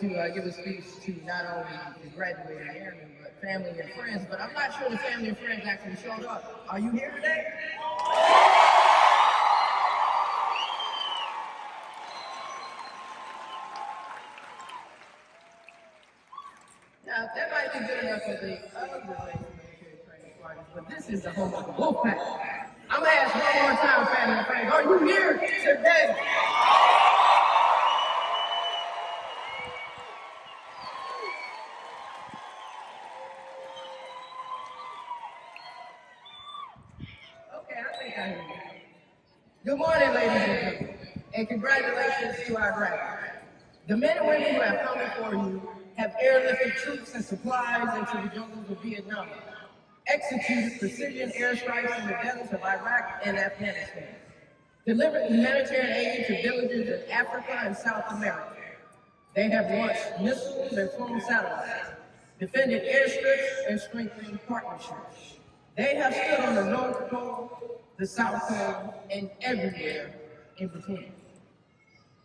to give a speech to not only the graduating airmen, but family and friends. But I'm not sure the family and friends actually showed up. Are you here today? Now, that might be good enough for the other military training parties, but this is the home of the Wolfpack. I'm going to ask one more time, family and friends, are you here today? Okay, I think I hear you. Good morning, ladies and gentlemen, and congratulations to our graduates. The men and women who have come before you have airlifted troops and supplies into the jungles of Vietnam, executed precision airstrikes in the deserts of Iraq and Afghanistan, delivered humanitarian aid to villages in Africa and South America. They have launched missiles and flown satellites, defended airstrips, and strengthened partnerships. They have stood on the North Pole, the South Pole, and everywhere in between.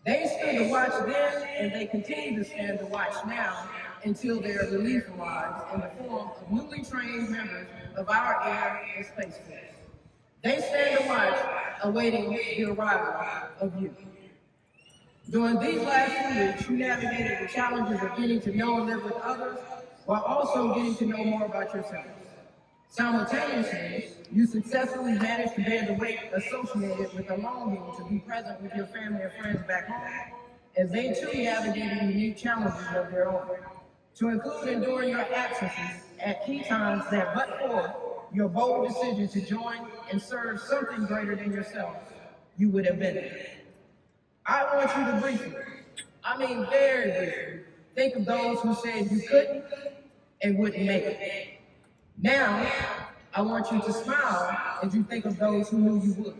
They stood to watch then, and they continue to stand to watch now until their relief arrives in the form of newly trained members of our Air and Space Force. They stand to watch, awaiting the arrival of you. During these last few weeks, you navigated the challenges of getting to know and live with others, while also getting to know more about yourself. Simultaneously, you successfully managed to bear the weight associated with the longing to be present with your family and friends back home, as they too navigated unique challenges of their own, to include enduring your absences at key times that, but for your bold decision to join and serve something greater than yourself, you would have been there. I want you to briefly, very briefly, think of those who said you couldn't and wouldn't make it. Now, I want you to smile as you think of those who knew you would.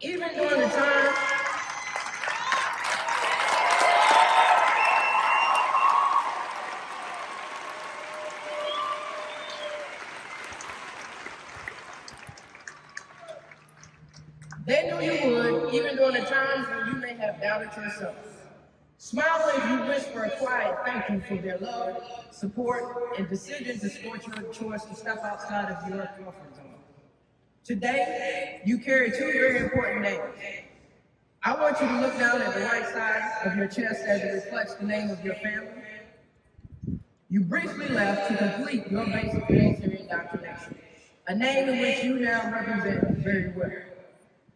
Even during the time they knew you would, even during the times when you may have doubted yourself. Smile as you whisper a quiet thank you for their love, support, and decision to support your choice to step outside of your comfort zone. Today, you carry two very important names. I want you to look down at the right side of your chest as it reflects the name of your family. You briefly left to complete your basic military indoctrination, a name in which you now represent very well.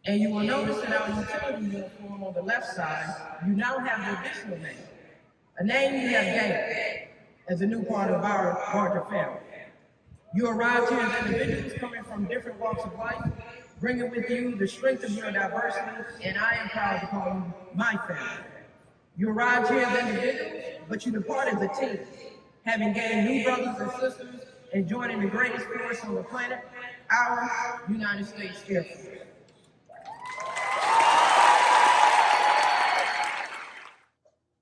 And you will notice in our utility uniform on the left side, you now have the additional name, a name you have gained as a new part of our larger family. You arrived here as individuals coming from different walks of life, bringing with you the strength of your diversity, and I am proud to call you my family. You arrived here as individuals, but you depart as a team, having gained new brothers and sisters and joining the greatest force on the planet, our United States Air Force.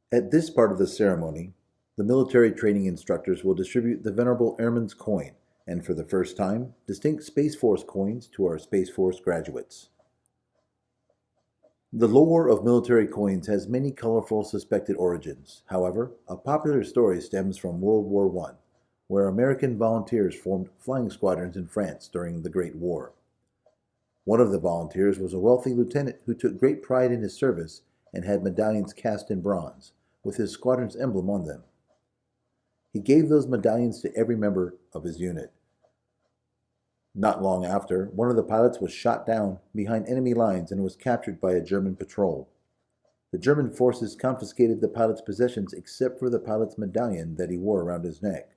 At this part of the ceremony, the military training instructors will distribute the venerable Airman's coin, and for the first time, distinct Space Force coins to our Space Force graduates. The lore of military coins has many colorful suspected origins. However, a popular story stems from World War I, where American volunteers formed flying squadrons in France during the Great War. One of the volunteers was a wealthy lieutenant who took great pride in his service and had medallions cast in bronze, with his squadron's emblem on them. He gave those medallions to every member of his unit. Not long after, one of the pilots was shot down behind enemy lines and was captured by a German patrol. The German forces confiscated the pilot's possessions except for the pilot's medallion that he wore around his neck.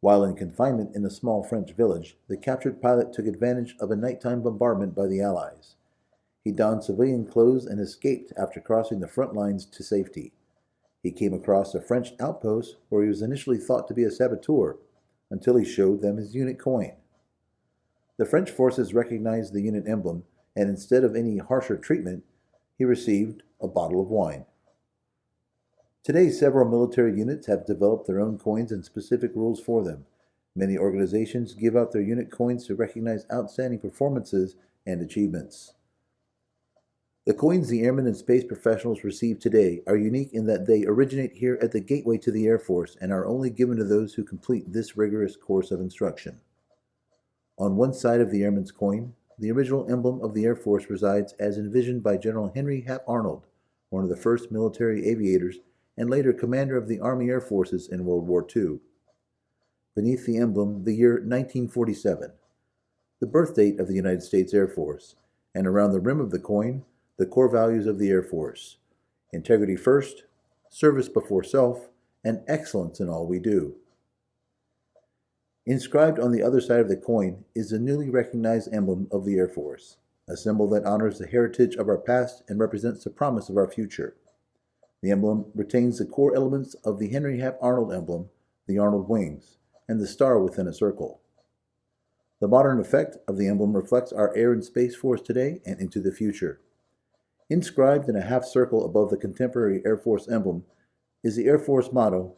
While in confinement in a small French village, the captured pilot took advantage of a nighttime bombardment by the Allies. He donned civilian clothes and escaped after crossing the front lines to safety. He came across a French outpost where he was initially thought to be a saboteur, until he showed them his unit coin. The French forces recognized the unit emblem, and instead of any harsher treatment, he received a bottle of wine. Today, several military units have developed their own coins and specific rules for them. Many organizations give out their unit coins to recognize outstanding performances and achievements. The coins the airmen and space professionals receive today are unique in that they originate here at the gateway to the Air Force and are only given to those who complete this rigorous course of instruction. On one side of the airman's coin, the original emblem of the Air Force resides as envisioned by General Henry Hap Arnold, one of the first military aviators and later commander of the Army Air Forces in World War II. Beneath the emblem, the year 1947, the birth date of the United States Air Force, and around the rim of the coin, the core values of the Air Force: integrity first, service before self, and excellence in all we do. Inscribed on the other side of the coin is the newly recognized emblem of the Air Force, a symbol that honors the heritage of our past and represents the promise of our future. The emblem retains the core elements of the Henry Hap Arnold emblem, the Arnold wings, and the star within a circle. The modern effect of the emblem reflects our Air and Space Force today and into the future. Inscribed in a half circle above the contemporary Air Force emblem is the Air Force motto,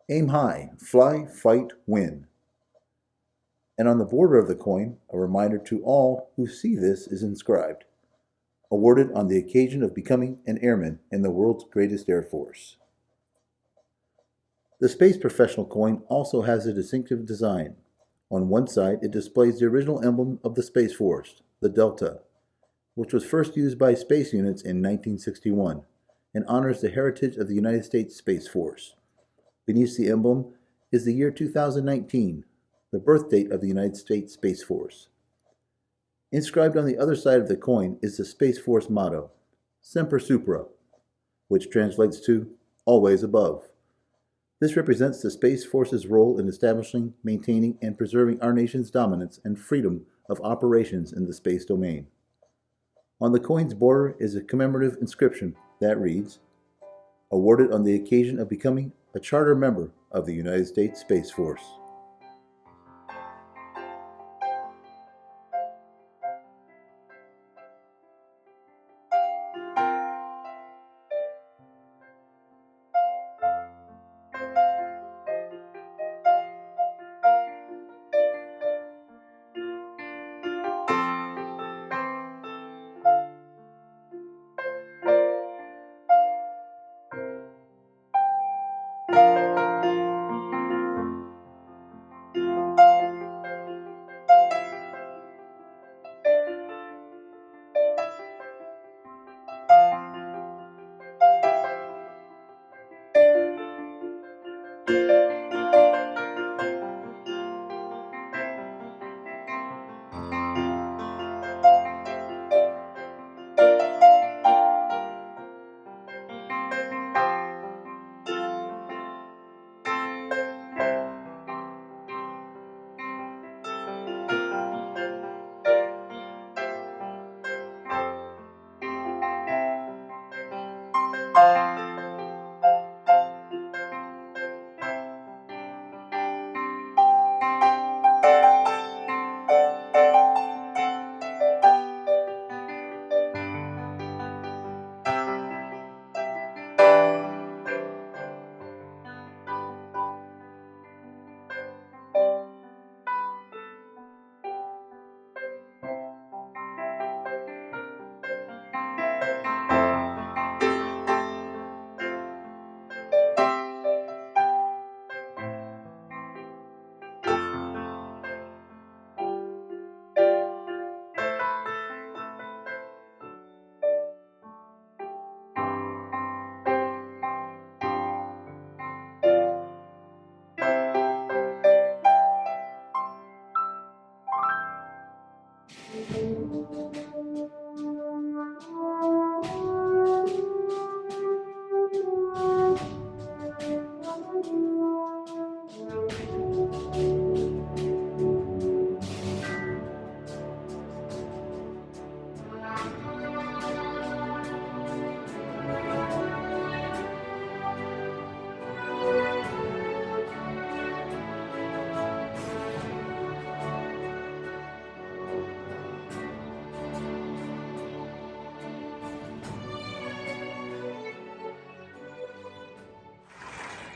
"Aim high, fly, fight, win." And on the border of the coin, a reminder to all who see this is inscribed, "Awarded on the occasion of becoming an airman in the world's greatest Air Force." The space professional coin also has a distinctive design. On one side, it displays the original emblem of the Space Force, the Delta, which was first used by space units in 1961, and honors the heritage of the United States Space Force. Beneath the emblem is the year 2019, the birth date of the United States Space Force. Inscribed on the other side of the coin is the Space Force motto, "Semper Supra," which translates to "always above." This represents the Space Force's role in establishing, maintaining, and preserving our nation's dominance and freedom of operations in the space domain. On the coin's border is a commemorative inscription that reads, "Awarded on the occasion of becoming a charter member of the United States Space Force."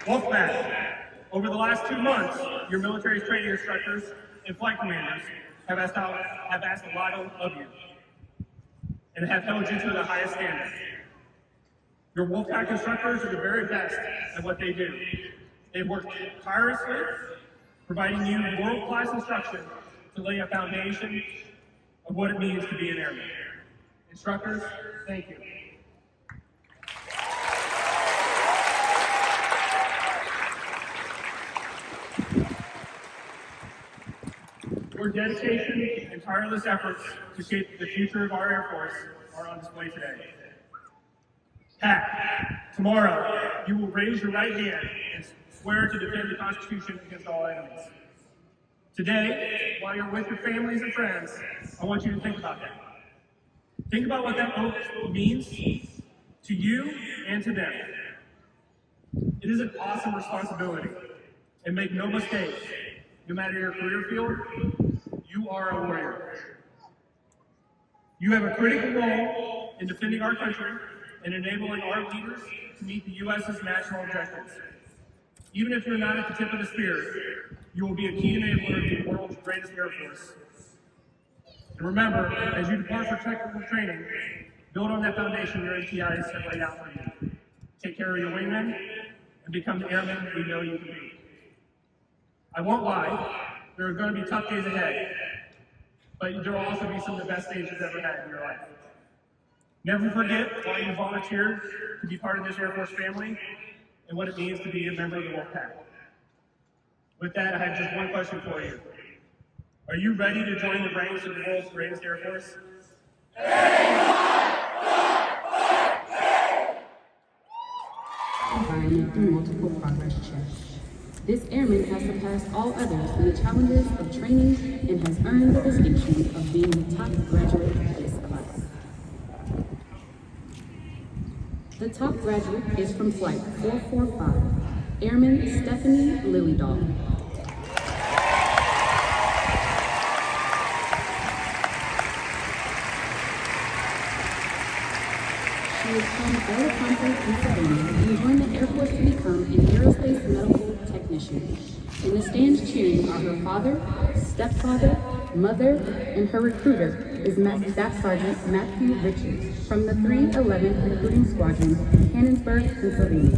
Wolfpack, over the last 2 months, your military's training instructors and flight commanders have asked a lot of you. and have held you to the highest standard. Your Wolfpack instructors are the very best at what they do. They've worked tirelessly, providing you world-class instruction to lay a foundation of what it means to be an airman. Instructors, thank you. Your dedication and tireless efforts to shape the future of our Air Force are on display today. Pat, tomorrow you will raise your right hand and swear to defend the Constitution against all enemies. Today, while you're with your families and friends, I want you to think about that. Think about what that oath means to you and to them. It is an awesome responsibility. And make no mistake, no matter your career field, you are a warrior. You have a critical role in defending our country and enabling our leaders to meet the U.S.'s national objectives. Even if you're not at the tip of the spear, you will be a key enabler of the world's greatest Air Force. And remember, as you depart for technical training, build on that foundation your ATIs have laid out for you. Take care of your wingmen and become the airman we know you can be. I won't lie, there are going to be tough days ahead, but there will also be some of the best days you've ever had in your life. Never forget why you volunteered to be part of this Air Force family and what it means to be a member of the Wolfpack. With that, I have just one question for you. Are you ready to join the ranks of the world's greatest Air Force? Environment through multiple progress checks. This airman has surpassed all others in the challenges of training and has earned the distinction of being the top graduate of this class. The top graduate is from Flight 445, Airman Stephanie Lillydahl. She is from Aeroconte, Pennsylvania, and joined the Air Force to become an aerospace medical technician. In the stands cheering are her father, stepfather, mother, and her recruiter is Staff Sergeant Matthew Richards from the 311th Recruiting Squadron in Cannonsburg, Pennsylvania.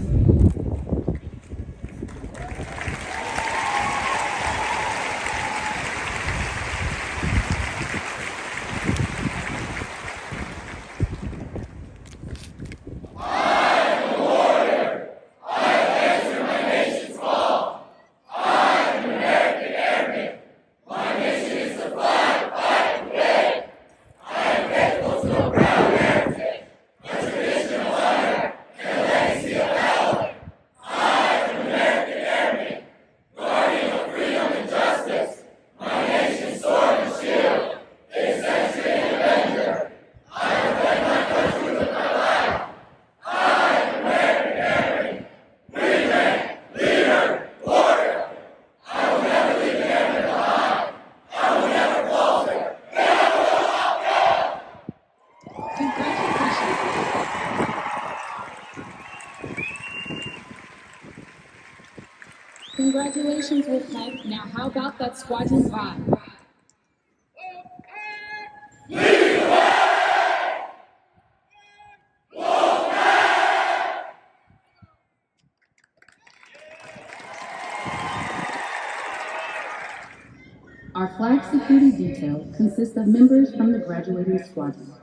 Congratulations, Wolfpack. Now, how about that squadron vibe? Our flag security detail consists of members from the graduating squadron,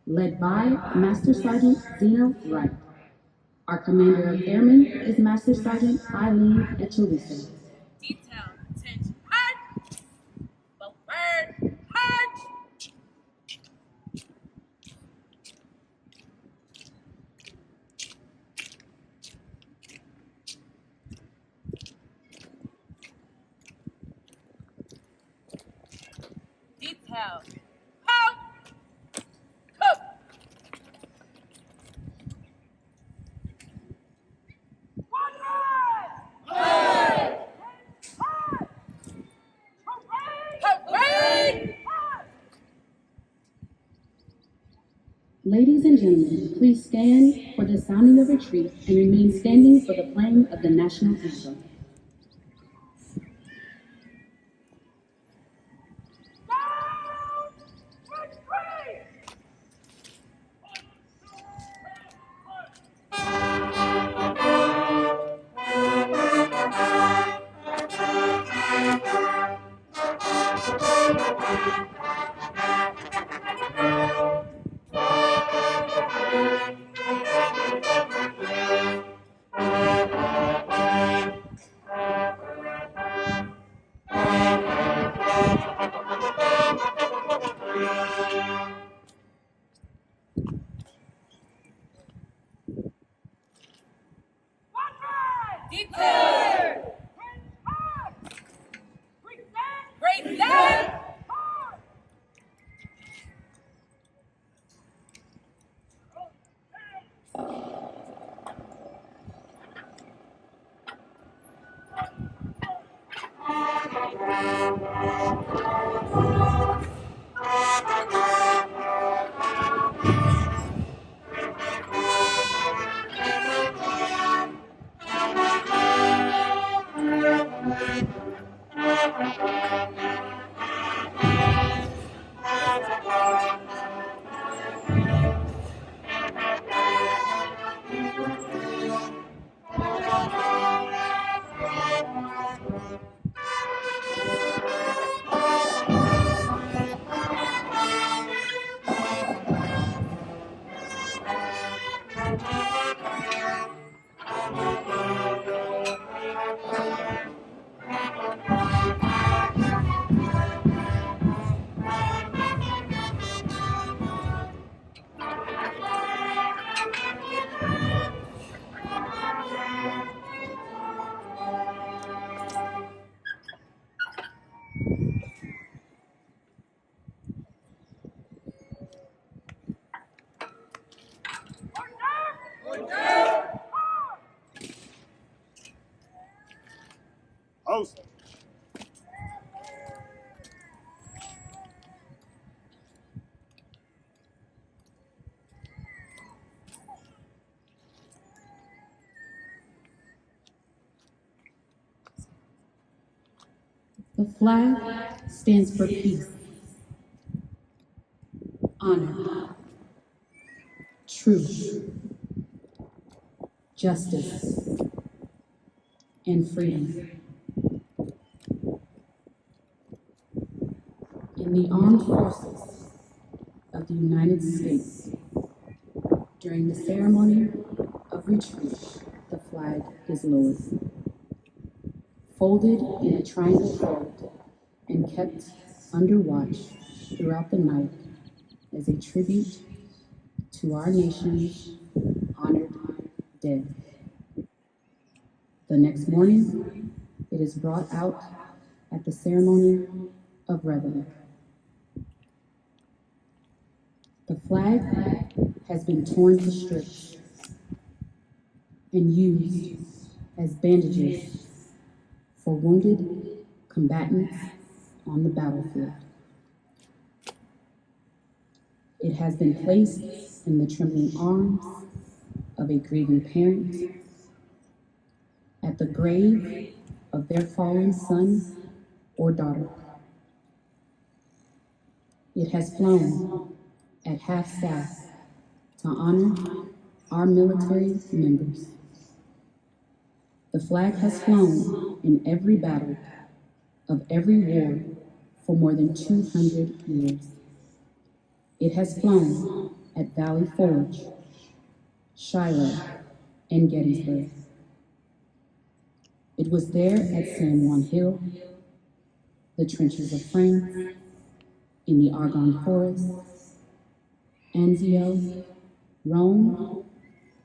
led by Master Sergeant Zeno Wright. Our commander of airmen is Master Sergeant Eileen Echeluso. Detail, attention, punch! Well, bird, punch! Detail, pow! Cook! Ladies and gentlemen, please stand for the sounding of retreat and remain standing for the playing of the national anthem. Oath. The flag stands for peace, honor, truth, justice, and freedom. In the armed forces of the United States, during the ceremony of retreat, the flag is lowered, folded in a triangle fold, and kept under watch throughout the night as a tribute to our nation's honored dead. The next morning, it is brought out at the ceremony of reveille. The flag has been torn to strips and used as bandages for wounded combatants on the battlefield. It has been placed in the trembling arms of a grieving parent at the grave of their fallen son or daughter. It has flown at half-staff to honor our military members. The flag has flown in every battle of every war for more than 200 years. It has flown at Valley Forge, Shiloh, and Gettysburg. It was there at San Juan Hill, the trenches of France, in the Argonne Forest, Anzio, Rome,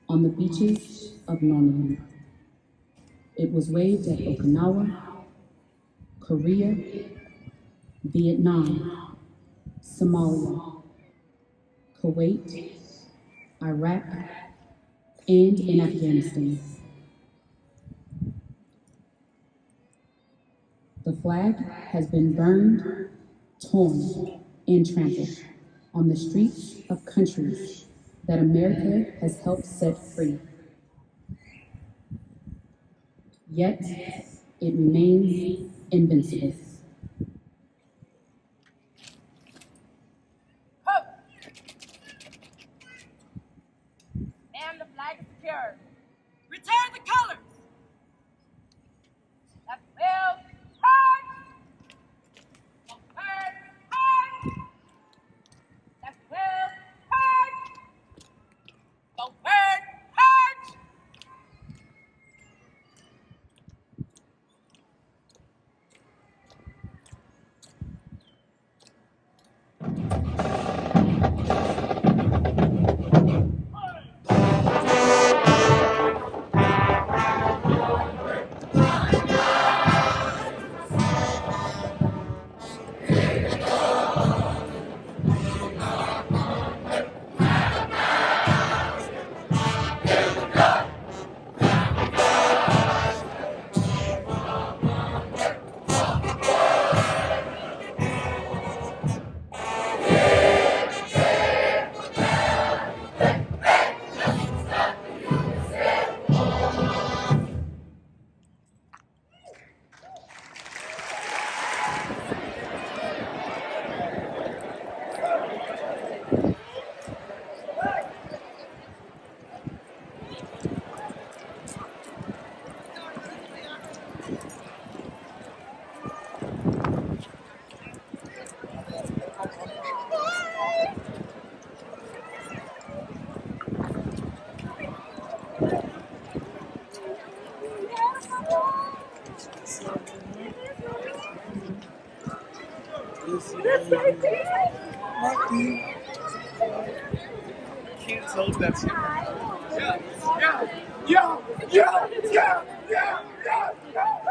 on the beaches of Normandy. It was waved at Okinawa, Korea, Vietnam, Somalia, Kuwait, Iraq, and in Afghanistan. The flag has been burned, torn, and trampled on the streets of countries that America has helped set free. Yet, it remains invincible. Hope. And the flag is secured. Return the colors. Left wheel, hard. Forward, hard. Left wheel, hard. Forward, hard. Canceled. That's yeah, yeah, yeah, yeah, yeah, yeah, yeah.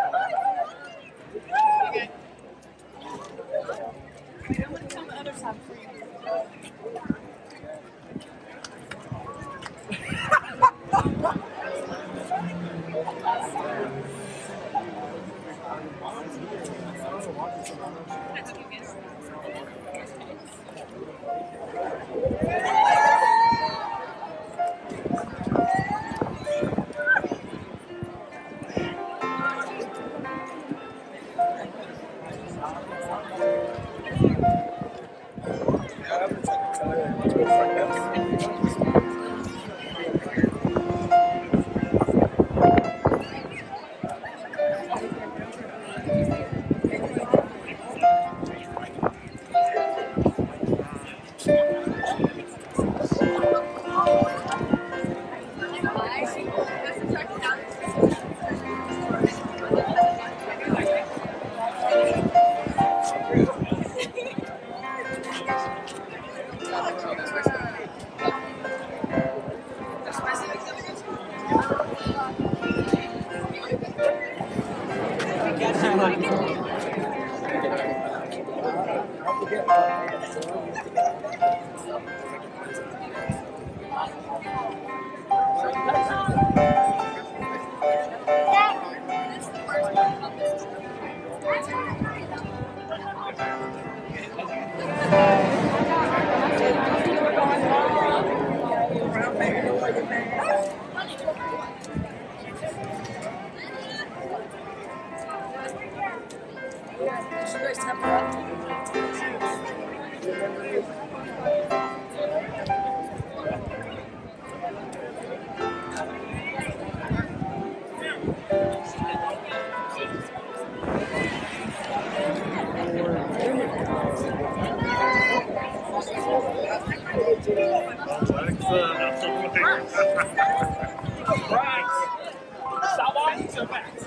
Stop walking so fast.